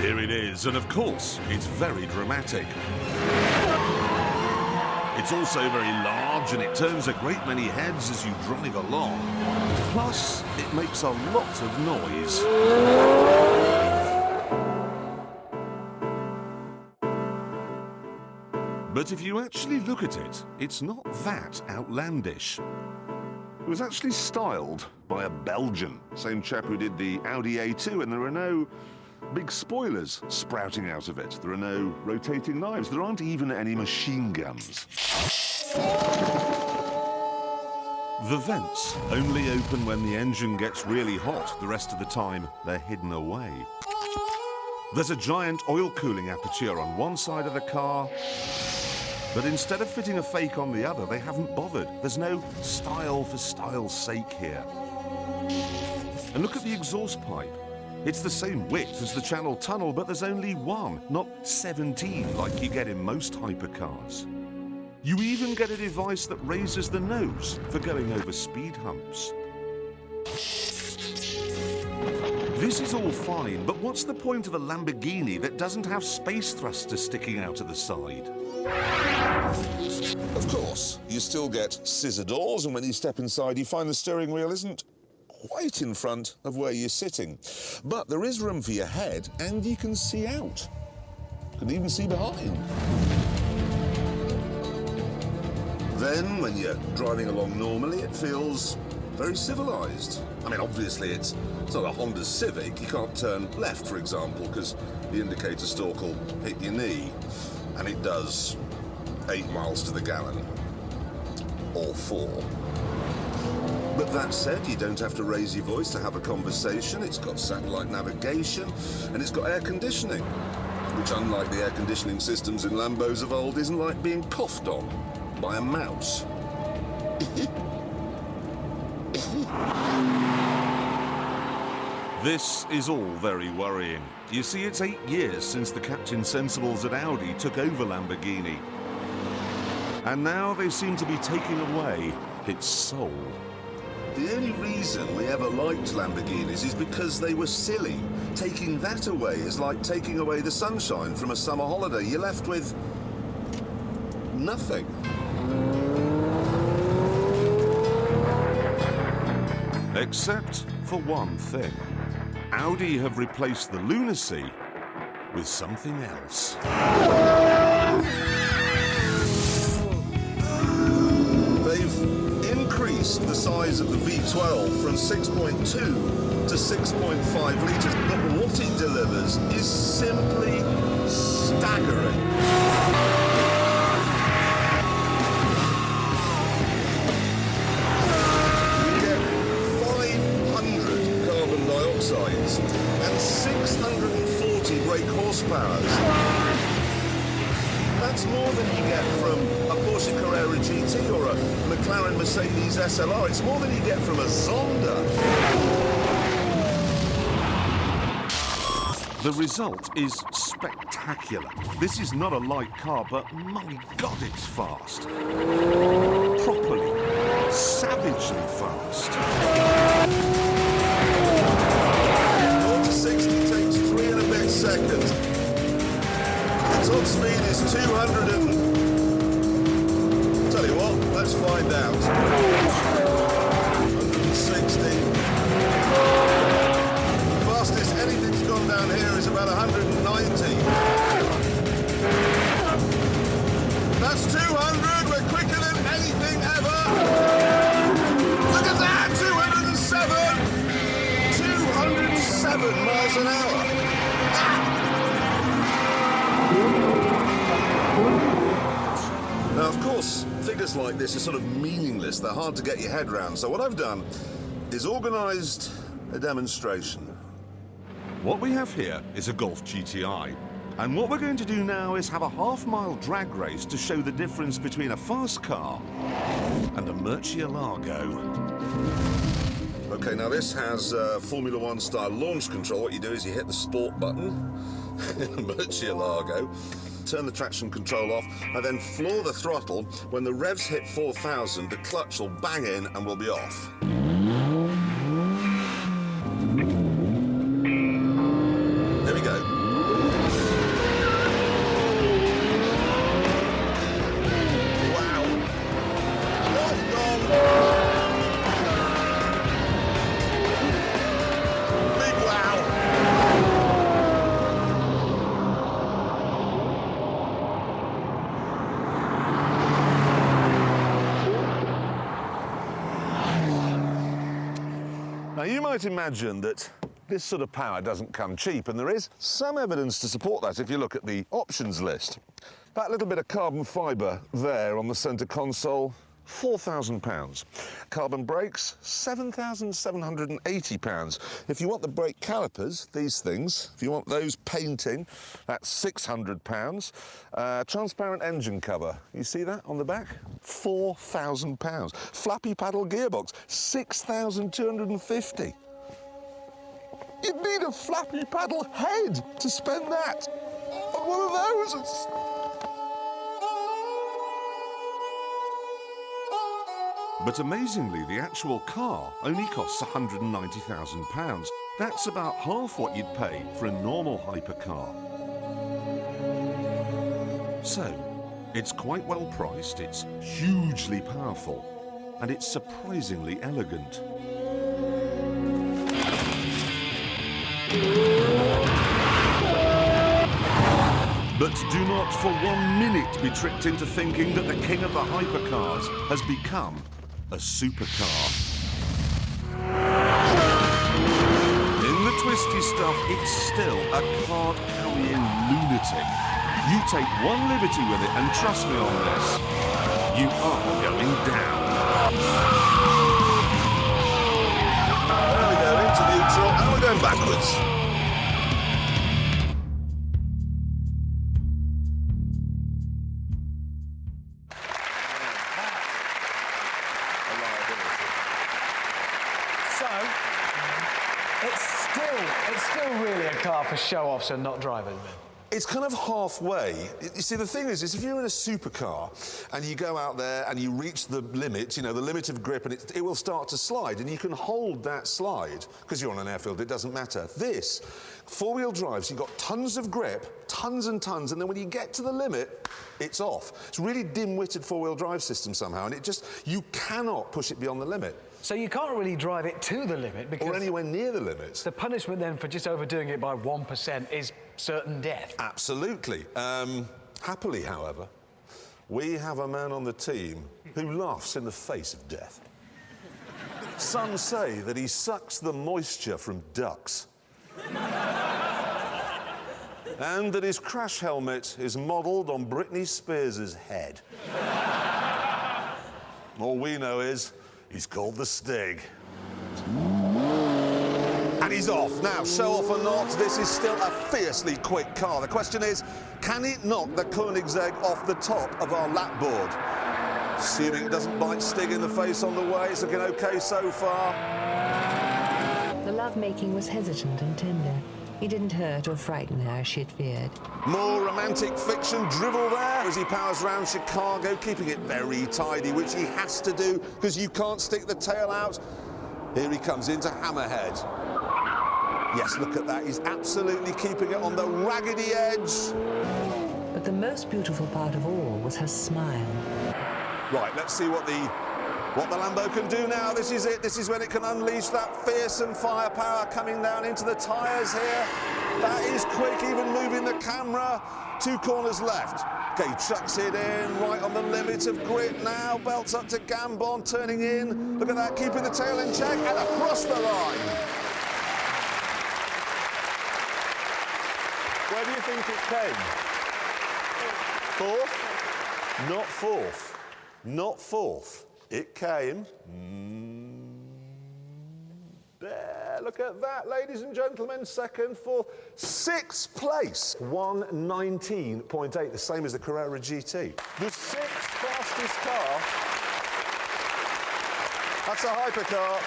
Here it is, and of course, it's very dramatic. It's also very large, and it turns a great many heads as you drive along. Plus, it makes a lot of noise. But if you actually look at it, it's not that outlandish. It was actually styled by a Belgian, same chap who did the Audi A2, and there are no big spoilers sprouting out of it. There are no rotating knives. There aren't even any machine guns. The vents only open when the engine gets really hot. The rest of the time, they're hidden away. There's a giant oil cooling aperture on one side of the car, but instead of fitting a fake on the other, they haven't bothered. There's no style for style's sake here. And look at the exhaust pipe. It's the same width as the Channel Tunnel, but there's only one, not 17 like you get in most hypercars. You even get a device that raises the nose for going over speed humps. This is all fine, but what's the point of a Lamborghini that doesn't have space thrusters sticking out of the side? Of course, you still get scissor doors, and when you step inside, you find the steering wheel isn't quite in front of where you're sitting. But there is room for your head, and you can see out. You can even see behind. Then, when you're driving along normally, it feels very civilized. I mean, obviously, it's not a Honda Civic. You can't turn left, for example, because the indicator stalk will hit your knee. And it does 8 miles to the gallon. Or 4. But that said, you don't have to raise your voice to have a conversation. It's got satellite navigation, and it's got air conditioning, which, unlike the air conditioning systems in Lambos of old, isn't like being coughed on by a mouse. This is all very worrying. You see, it's 8 years since the Captain Sensibles at Audi took over Lamborghini. And now they seem to be taking away its soul. The only reason we ever liked Lamborghinis is because they were silly. Taking that away is like taking away the sunshine from a summer holiday. You're left with nothing. Except for one thing. Audi have replaced the lunacy with something else. They've increased the size of the V12 from 6.2 to 6.5 litres, but what it delivers is simply staggering. And 640 brake horsepower. That's more than you get from a Porsche Carrera GT or a McLaren Mercedes SLR. It's more than you get from a Zonda. The result is spectacular. This is not a light car, but my God, it's fast. Properly, savagely fast. 60 takes 3 and a bit seconds. The top speed is 200 and... Tell you what, let's find out. 160. The fastest anything's gone down here is about 190. That's 200, we're quicker than anything ever. Look at that, 207. 207 miles an hour. Now, of course, figures like this are sort of meaningless. They're hard to get your head around. So what I've done is organised a demonstration. What we have here is a Golf GTI. And what we're going to do now is have a half-mile drag race to show the difference between a fast car and a Murcielago. Okay, now this has Formula One style launch control. What you do is you hit the sport button in a Murcielago, turn the traction control off, and then floor the throttle. When the revs hit 4,000, the clutch will bang in and we'll be off. There we go. Now, you might imagine that this sort of power doesn't come cheap, and there is some evidence to support that if you look at the options list. That little bit of carbon fibre there on the centre console, £4,000. Carbon brakes, £7,780. If you want the brake calipers, these things, if you want those painting, that's £600. Transparent engine cover, you see that on the back? £4,000. Flappy paddle gearbox, £6,250. You'd need a flappy paddle head to spend that on one of those. But amazingly, the actual car only costs £190,000. That's about half what you'd pay for a normal hypercar. So, it's quite well priced, it's hugely powerful, and it's surprisingly elegant. But do not for 1 minute be tricked into thinking that the king of the hypercars has become a supercar. In the twisty stuff, it's still a card-carrying lunatic. You take one liberty with it, and trust me on this, you are going down. There we go, into neutral, and we're going backwards. It's still really a car for show-offs and not drivers, then. It's kind of halfway. You see, the thing is if you're in a supercar and you go out there and you reach the limit, you know, the limit of grip, and it will start to slide, and you can hold that slide, because you're on an airfield, it doesn't matter. This, four-wheel drives, you've got tons of grip, tons and tons, and then when you get to the limit, it's off. It's a really dim-witted four-wheel drive system somehow, and you cannot push it beyond the limit. So you can't really drive it to the limit because... Or anywhere near the limit. The punishment then for just overdoing it by 1% is certain death. Absolutely. Happily, however, we have a man on the team who laughs in the face of death. Some say that he sucks the moisture from ducks. And that his crash helmet is modelled on Britney Spears' head. All we know is he's called the Stig. And he's off. Now, show off or not, this is still a fiercely quick car. The question is, can it knock the Koenigsegg off the top of our lap board? Assuming it doesn't bite Stig in the face on the way, it's looking OK so far. The lovemaking was hesitant and tender. He didn't hurt or frighten her as she'd feared. More romantic fiction drivel there as he powers round Chicago, keeping it very tidy, which he has to do because you can't stick the tail out. Here he comes into Hammerhead. Yes, look at that. He's absolutely keeping it on the raggedy edge. But the most beautiful part of all was her smile. Right, let's see what the Lambo can do now. This is it. This is when it can unleash that fearsome firepower coming down into the tyres here. That is quick, even moving the camera. 2 corners left. Okay, chucks it in, right on the limit of grit now. Belts up to Gambon, turning in. Look at that, keeping the tail in check, and across the line. Where do you think it came? Fourth? Not fourth. Not fourth. It came... there, look at that, ladies and gentlemen. Second, fourth, 6th place. 1:19.8, the same as the Carrera GT. The 6th fastest car. That's a hypercar.